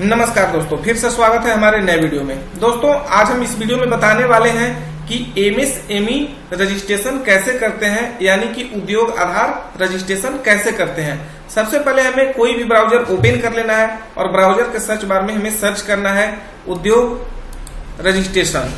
नमस्कार दोस्तों, फिर से स्वागत है हमारे नए वीडियो में। दोस्तों आज हम इस वीडियो में बताने वाले हैं कि एमएसएमई रजिस्ट्रेशन कैसे करते हैं, यानी कि उद्योग आधार रजिस्ट्रेशन कैसे करते हैं। सबसे पहले हमें कोई भी ब्राउजर ओपन कर लेना है और ब्राउजर के सर्च बार में हमें सर्च करना है उद्योग रजिस्ट्रेशन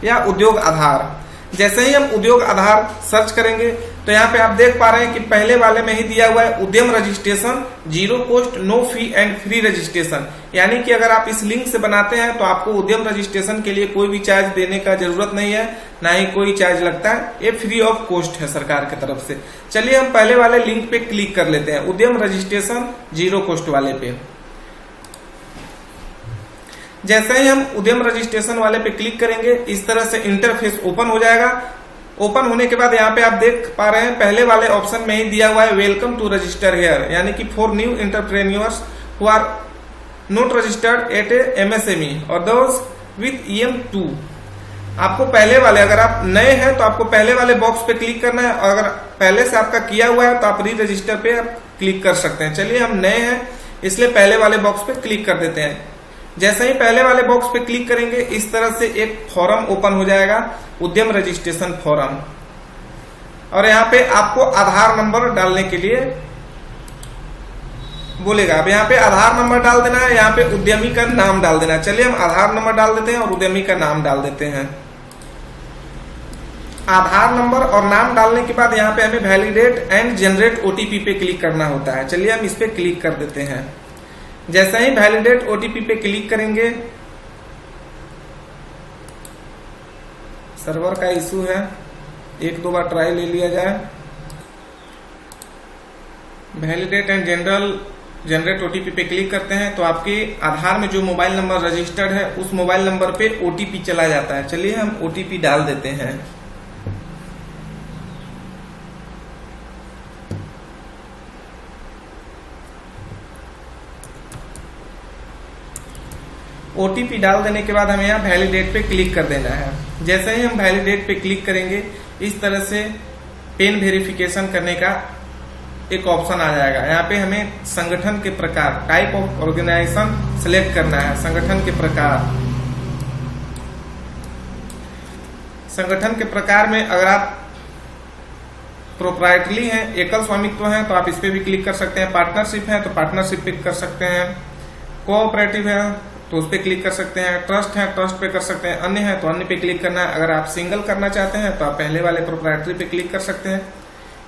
या उद्योग आधार। जैसे ही हम उद्योग आधार सर्च करेंगे तो यहाँ पे आप देख पा रहे हैं कि पहले वाले में ही दिया हुआ है Udyam registration, zero cost, no fee and free registration. यानी कि अगर आप इस लिंक से बनाते हैं तो आपको उद्यम रजिस्ट्रेशन के लिए कोई भी चार्ज देने का जरूरत नहीं है, ना ही कोई चार्ज लगता है। ये फ्री ऑफ कॉस्ट है सरकार की तरफ से। चलिए हम पहले वाले लिंक पे क्लिक कर लेते हैं, उद्यम रजिस्ट्रेशन जीरो कॉस्ट वाले पे। जैसे ही हम उद्यम रजिस्ट्रेशन वाले पे क्लिक करेंगे इस तरह से इंटरफेस ओपन हो जाएगा। ओपन होने के बाद यहाँ पे आप देख पा रहे हैं पहले वाले ऑप्शन में ही दिया हुआ है वेलकम टू रजिस्टर हेयर, यानी कि for new entrepreneurs who are not registered at MSME और दोज विथ EM2। आपको पहले वाले, अगर आप नए हैं तो आपको पहले वाले बॉक्स पे क्लिक करना है, और अगर पहले से आपका किया हुआ है तो आप री रजिस्टर पे आप क्लिक कर सकते हैं। चलिए हम नए हैं इसलिए पहले वाले बॉक्स पे क्लिक कर देते हैं। जैसे ही पहले वाले बॉक्स पे क्लिक करेंगे इस तरह से एक फॉर्म ओपन हो जाएगा, उद्यम रजिस्ट्रेशन फॉर्म। और यहाँ पे आपको आधार नंबर डालने के लिए बोलेगा। अब यहाँ पे आधार नंबर डाल देना है, यहाँ पे उद्यमी का नाम डाल देना है। चलिए हम आधार नंबर डाल देते हैं और उद्यमी का नाम डाल देते हैं। आधार नंबर और नाम डालने के बाद यहाँ पे हमें वैलिडेट एंड जनरेट OTP पे क्लिक करना होता है। चलिए हम इस पे क्लिक कर देते हैं। जैसे ही वैलिडेट OTP पे क्लिक करेंगे, सर्वर का इशू है, एक दो बार ट्राई ले लिया जाए। वैलिडेट एंड जनरेट OTP पे क्लिक करते हैं तो आपके आधार में जो मोबाइल नंबर रजिस्टर्ड है उस मोबाइल नंबर पे OTP चला जाता है। चलिए हम OTP डाल देते हैं। OTP डाल देने के बाद हमें यहाँ वैलिडेट पे क्लिक कर देना है। जैसे ही हम वैलिडेट पे क्लिक करेंगे इस तरह से पेन वेरिफिकेशन करने का एक ऑप्शन आ जाएगा। यहाँ पे हमें संगठन के प्रकार, टाइप ऑफ ऑर्गेनाइजेशन सिलेक्ट करना है। संगठन के प्रकार, संगठन के प्रकार में अगर आप प्रोप्राइटरी हैं, एकल स्वामित्व है तो आप इस पे भी क्लिक कर सकते हैं। पार्टनरशिप है तो पार्टनरशिप पे कर सकते हैं। कोऑपरेटिव है तो उस पर क्लिक कर सकते हैं। ट्रस्ट है, ट्रस्ट पे कर सकते हैं। अन्य है तो अन्य पे क्लिक करना है। अगर आप सिंगल करना चाहते हैं तो आप पहले वाले प्रोप्राइटरी पे क्लिक कर सकते हैं।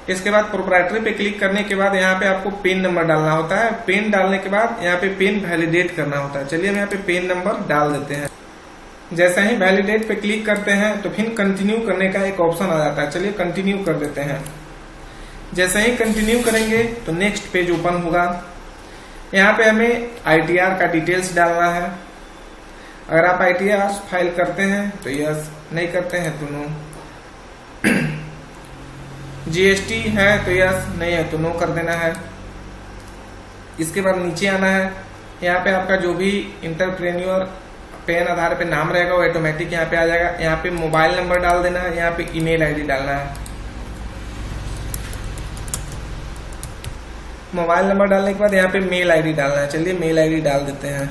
इसके बाद प्रोप्राइटरी पे क्लिक करने के बाद यहाँ पे आपको पेन नंबर डालना होता है। पेन डालने के बाद यहाँ पे पेन वैलिडेट करना होता है। चलिए हम यहाँ पे पेन नंबर डाल देते हैं। जैसे ही वैलिडेट पे क्लिक करते हैं तो फिर कंटिन्यू करने का एक ऑप्शन आ जाता है। चलिए कंटिन्यू कर देते हैं। जैसे ही कंटिन्यू करेंगे तो नेक्स्ट पेज ओपन होगा। यहाँ पे हमें ITR का डिटेल्स डालना है। अगर आप ITR फाइल करते हैं तो यस, नहीं करते हैं तो नो। GST है तो यस, नहीं है तो नो कर देना है। इसके बाद नीचे आना है। यहाँ पे आपका जो भी इंटरप्रेन्योर पैन आधार पे नाम रहेगा वो ऑटोमेटिक यहाँ पे आ जाएगा। यहाँ पे मोबाइल नंबर डाल देना है, यहाँ पे ईमेल ID डालना है। मोबाइल नंबर डालने के बाद यहाँ पे मेल ID डालना है। चलिए मेल ID डाल देते हैं।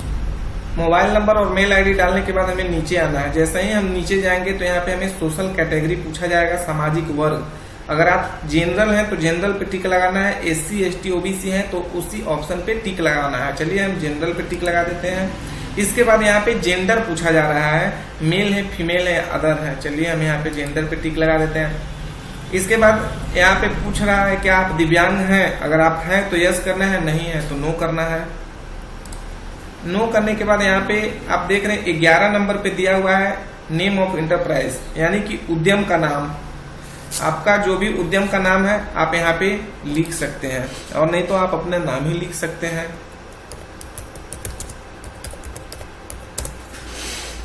मोबाइल नंबर और मेल ID डालने के बाद हमें नीचे आना है। जैसे ही हम नीचे जाएंगे तो यहाँ पे हमें सोशल कैटेगरी पूछा जाएगा, सामाजिक वर्ग। अगर आप जनरल हैं तो जनरल पे टिक लगाना है। SC ST OBC हैं तो उसी ऑप्शन पे टिक लगाना है। चलिए हम जनरल पे टिक लगा देते हैं। इसके बाद यहाँ पे जेंडर पूछा जा रहा है, मेल है, फीमेल है, अदर है। चलिए हम यहाँ पे जेंडर पे टिक लगा देते हैं। इसके बाद यहाँ पे पूछ रहा है कि आप दिव्यांग हैं। अगर आप हैं तो यस करना है, नहीं है तो नो करना है। नो करने के बाद यहाँ पे आप देख रहे हैं 11 नंबर पे दिया हुआ है नेम ऑफ इंटरप्राइज, यानी कि उद्यम का नाम। आपका जो भी उद्यम का नाम है आप यहाँ पे लिख सकते हैं, और नहीं तो आप अपना नाम ही लिख सकते हैं।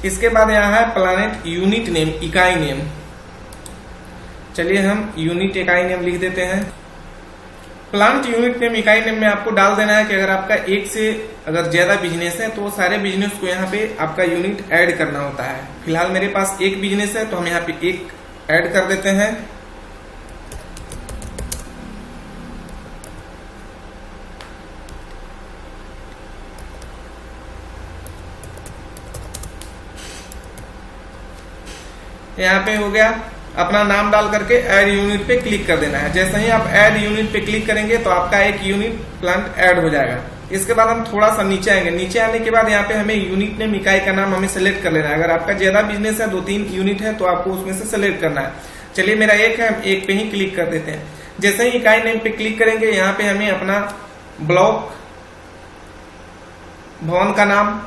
इसके बाद यहाँ है प्लानेट यूनिट नेम, इकाई नेम। चलिए हम यूनिट इकाई नेम लिख देते हैं। प्लांट यूनिट नेम, इकाई नेम में आपको डाल देना है कि अगर आपका एक से अगर ज्यादा बिजनेस है तो वो सारे बिजनेस को यहाँ पे आपका यूनिट ऐड करना होता है। फिलहाल मेरे पास एक बिजनेस है तो हम यहाँ पे एक ऐड कर देते हैं। यहाँ पे हो गया, अपना नाम डाल करके ऐड यूनिट पे क्लिक कर देना है। जैसे ही आप ऐड यूनिट पे क्लिक करेंगे तो आपका एक यूनिट प्लांट ऐड हो जाएगा। इसके बाद हम थोड़ा सा नीचे आएंगे। नीचे आने के बाद यहाँ पे हमें यूनिट नेम इकाई का नाम हमें सेलेक्ट कर लेना है। अगर आपका ज्यादा बिजनेस है, 2-3 यूनिट है, तो आपको उसमें से सेलेक्ट करना है। चलिए मेरा एक है, एक पे ही क्लिक कर देते हैं। जैसे ही इकाई नेम पे क्लिक करेंगे, यहाँ पे हमें अपना ब्लॉक, भवन का नाम,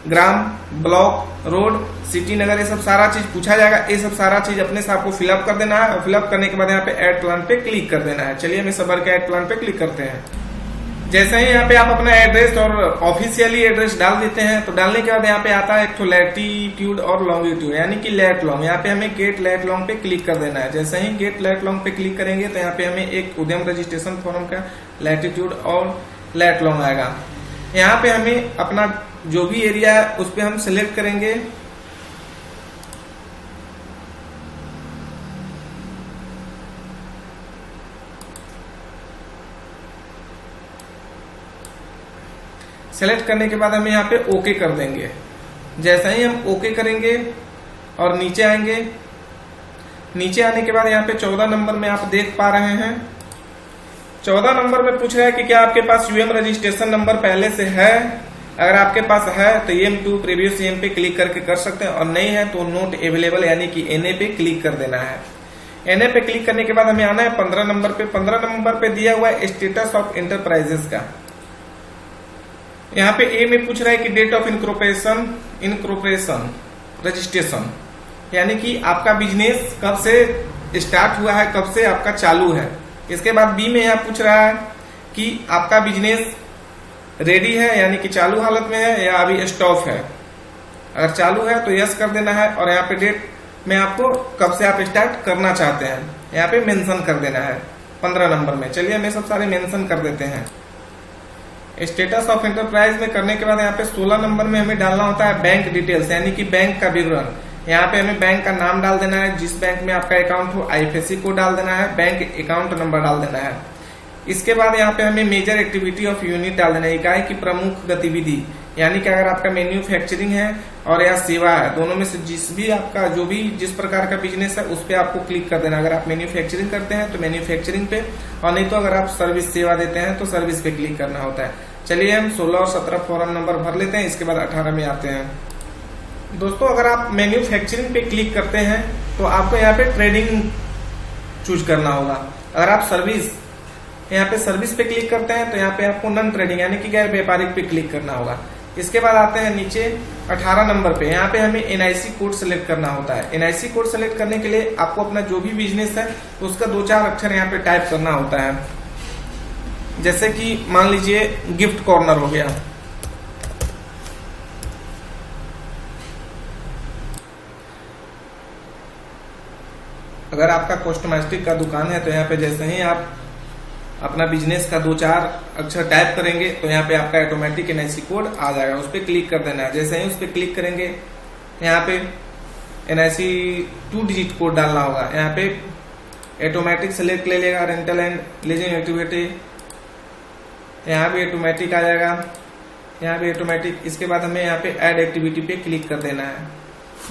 ग्राम, ब्लॉक, रोड, सिटी, नगर, ये सब सारा चीज पूछा जाएगा। ये सब सारा चीज अपने से आपको फिलअप कर देना है और फिलअप करने के बाद यहाँ पे ऐड प्लान पे क्लिक कर देना है। चलिए हम इस भर के ऐड प्लान पे क्लिक करते हैं। जैसे ही यहाँ पे आप अपना एड्रेस और ऑफिशियली एड्रेस डाल देते हैं, तो डालने के बाद यहाँ पे आता है एक तो लैटिट्यूड और लॉन्गिट्यूड, यानी कि लैट लॉन्ग। यहाँ पे हमें गेट लैट लॉन्ग पे क्लिक कर देना है। जैसे ही गेट लैट लॉन्ग पे क्लिक करेंगे तो यहाँ पे हमें एक उद्यम रजिस्ट्रेशन फॉर्म का लैटिट्यूड और लैट लॉन्ग आएगा। यहाँ पे हमें अपना जो भी एरिया है उस पे हम सिलेक्ट करेंगे। सेलेक्ट करने के बाद हम यहाँ पे ओके कर देंगे। जैसे ही हम ओके करेंगे और नीचे आएंगे, नीचे आने के बाद यहाँ पे 14 नंबर में आप देख पा रहे हैं, 14 नंबर में पूछ रहा है कि क्या आपके पास यूएम रजिस्ट्रेशन नंबर पहले से है। अगर आपके पास है तो EM2 प्रीवियस EM पे क्लिक करके कर सकते हैं, और नहीं है तो नोट अवेलेबल यानी कि NA पे क्लिक कर देना है। NA पे क्लिक करने के बाद हमें आना है 15 नंबर पे। 15 नंबर पे दिया हुआ है स्टेटस ऑफ इंटरप्राइजेस का। यहाँ पे ए में पूछ रहा है कि डेट ऑफ इनकॉर्पोरेशन रजिस्ट्रेशन, यानी कि आपका बिजनेस कब से स्टार्ट हुआ है, कब से आपका चालू है। इसके बाद बी में यहाँ पूछ रहा है कि आपका बिजनेस रेडी है, यानी कि चालू हालत में है या अभी स्टॉप है। अगर चालू है तो यस कर देना है, और यहाँ पे डेट में आपको कब से आप स्टार्ट करना चाहते हैं यहाँ पे मेंशन कर देना है 15 नंबर में। चलिए हम ये सब सारे मेंशन कर देते हैं। स्टेटस ऑफ एंटरप्राइज में करने के बाद यहाँ पे 16 नंबर में हमें डालना होता है बैंक डिटेल्स, यानी कि बैंक का विवरण। यहाँ पे हमें बैंक का नाम डाल देना है, जिस बैंक में आपका अकाउंट हो, IFSC कोड डाल देना है, बैंक अकाउंट नंबर डाल देना है। इसके बाद यहाँ पे हमें मेजर एक्टिविटी ऑफ यूनिट डाल देना है, इकाई की प्रमुख गतिविधि, यानी कि अगर आपका मैन्युफैक्चरिंग है और या सेवा है, दोनों में से जिस भी आपका जो भी जिस प्रकार का बिजनेस है उस पर आपको क्लिक कर देना। अगर आप मैन्युफैक्चरिंग करते हैं तो मैन्युफैक्चरिंग पे, और नहीं तो अगर आप सर्विस सेवा देते हैं तो सर्विस पे क्लिक करना होता है। चलिए हम 16 और 17 फॉर्म नंबर भर लेते हैं। इसके बाद 18 में आते हैं। दोस्तों अगर आप मैन्युफैक्चरिंग पे क्लिक करते हैं तो आपको यहाँ पे ट्रेडिंग चूज करना होगा। अगर आप सर्विस यहाँ पे सर्विस पे क्लिक करते हैं तो यहाँ पे आपको नॉन ट्रेडिंग यानी कि गैर व्यापारिक पे क्लिक करना होगा। इसके बाद आते हैं नीचे 18 नंबर पे। यहाँ पे हमें NIC कोड सेलेक्ट करना होता है। NIC कोड सेलेक्ट करने के लिए आपको अपना जो भी बिजनेस है उसका 2-4 अक्षर यहाँ पे टाइप करना होता है। जैसे कि मान लीजिए गिफ्ट कॉर्नर हो गया, अगर आपका कॉस्मेटिक का दुकान है तो यहाँ पे जैसे ही आप अपना बिजनेस का 2-4 अक्षर टाइप करेंगे तो यहाँ पे आपका ऑटोमेटिक NIC कोड आ जाएगा। उस पर क्लिक कर देना है। जैसे ही उस पर क्लिक करेंगे यहाँ पे NIC 2 डिजिट कोड डालना होगा। यहाँ पे ऑटोमेटिक सेलेक्ट ले लेगा, रेंटल एंड लीजिंग एक्टिविटी, यहाँ भी ऑटोमेटिक आ जाएगा, यहाँ भी ऑटोमेटिक। इसके बाद हमें यहाँ पे ऐड एक्टिविटी पे क्लिक कर देना है।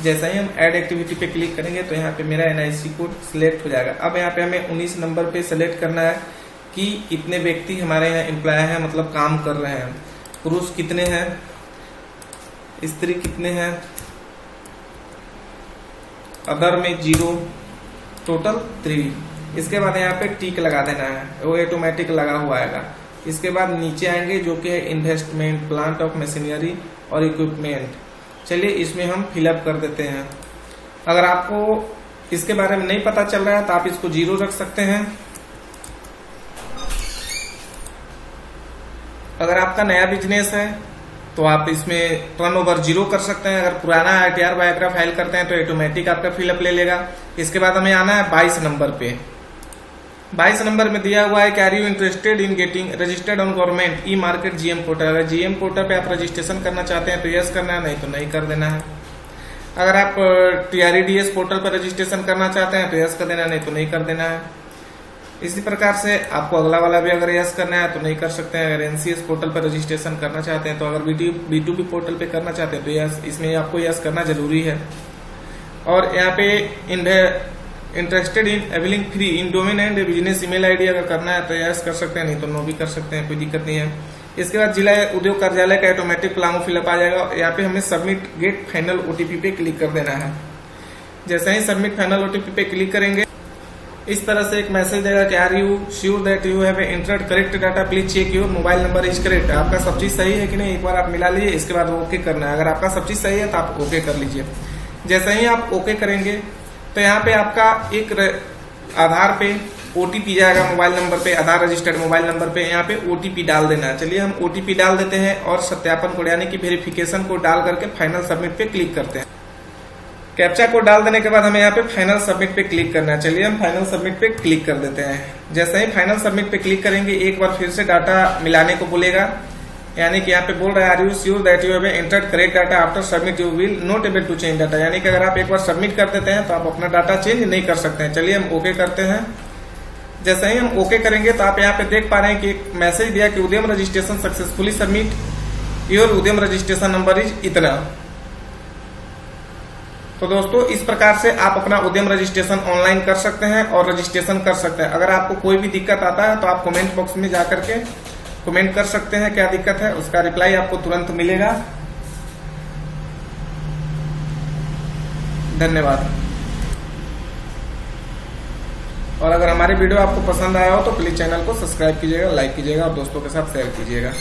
जैसा ही हम ऐड एक्टिविटी पे क्लिक करेंगे तो यहाँ पे मेरा NIC कोड सिलेक्ट हो जाएगा। अब यहाँ पे हमें 19 नंबर पे सिलेक्ट करना है कि कितने व्यक्ति हमारे यहाँ एम्प्लॉय हैं, मतलब काम कर रहे हैं। पुरुष कितने हैं, स्त्री कितने हैं, अदर में 0, टोटल 3। इसके बाद यहाँ पे टिक लगा देना है, वो ऑटोमेटिक लगा हुआ आएगा। इसके बाद नीचे आएंगे जो कि है इन्वेस्टमेंट, प्लांट ऑफ मशीनरी और इक्विपमेंट। चलिए इसमें हम फिलअप कर देते हैं। अगर आपको इसके बारे में नहीं पता चल रहा है तो आप इसको 0 रख सकते हैं। अगर आपका नया बिजनेस है तो आप इसमें टर्नओवर 0 कर सकते हैं। अगर पुराना ITR बायोग्राफ फाइल करते हैं तो ऑटोमेटिक आपका फिलअप ले लेगा। इसके बाद हमें आना है 22 नंबर पे। 22 नंबर में दिया हुआ है कि are you interested in getting registered on government e market GM पोर्टल। अगर GM पोर्टल पे आप रजिस्ट्रेशन करना चाहते हैं तो यस करना है, नहीं तो नहीं कर देना है। अगर आप TREDS पोर्टल पर रजिस्ट्रेशन करना चाहते हैं तो यस कर देना है, नहीं तो नहीं कर देना है। इसी प्रकार से आपको अगला वाला भी अगर यस करना है तो नहीं कर सकते हैं। अगर NCS पोर्टल पर रजिस्ट्रेशन करना चाहते हैं तो अगर B2B पोर्टल पे करना चाहते हैं तो यस, इसमें आपको यस करना जरूरी है। और यहाँ पे interested in availing free in domain and business email ID अगर करना है तो यस कर सकते हैं, नहीं तो नो भी कर सकते हैं, कोई दिक्कत नहीं है। इसके बाद जिला उद्योग कार्यालय का ऑटोमेटिक फॉर्म फिलअप आ जाएगा। यहाँ पे हमें सबमिट गेट फाइनल ओटीपी पे क्लिक कर देना है। जैसे ही सबमिट फाइनल ओटीपी पे क्लिक करेंगे इस तरह से एक मैसेज देगा कि are you sure that you have entered correct data, please check your mobile number is correct. आपका सब चीज सही है कि नहीं, एक बार आप मिला लीजिए, इसके बाद ओके करना है। अगर आपका सब चीज सही है तो आप ओके कर लीजिए। जैसे ही आप ओके करेंगे तो यहाँ पे आपका एक आधार पे ओटीपी जाएगा मोबाइल नंबर पे, आधार रजिस्टर्ड मोबाइल नंबर पे यहाँ पे ओटीपी डाल देना है। चलिए हम ओटीपी डाल देते हैं और सत्यापन कोड यानी कि वेरिफिकेशन कोड डाल करके फाइनल सबमिट पे क्लिक करते हैं। कैप्चा कोड डाल देने के बाद हमें यहाँ पे फाइनल सबमिट पे क्लिक करना है। चलिए हम फाइनल सबमिट पे क्लिक कर देते हैं। जैसे ही फाइनल सबमिट पे क्लिक करेंगे एक बार फिर से डाटा मिलाने को बोलेगा, यानी कि यहाँ पे बोल रहा है are you sure that you have entered correct data after submit you will not able to change data, यानी कि अगर आप एक बार सबमिट कर देते हैं तो आप अपना डाटा चेंज नहीं कर सकते हैं। चलिए हम ओके करते हैं। जैसे ही हम ओके करेंगे तो आप यहाँ पे देख पा रहे हैं कि एक मैसेज दिया कि उद्यम रजिस्ट्रेशन सक्सेसफुली सबमिट योर उद्यम रजिस्ट्रेशन नंबर इज इतना। तो दोस्तों इस प्रकार से आप अपना उद्यम रजिस्ट्रेशन ऑनलाइन कर सकते हैं और रजिस्ट्रेशन कर सकते हैं। अगर आपको कोई भी दिक्कत आता है तो आप कमेंट बॉक्स में जाकर के कमेंट कर सकते हैं क्या दिक्कत है, उसका रिप्लाई आपको तुरंत मिलेगा। धन्यवाद। और अगर हमारी वीडियो आपको पसंद आया हो तो प्लीज चैनल को सब्सक्राइब कीजिएगा, लाइक कीजिएगा और दोस्तों के साथ शेयर कीजिएगा।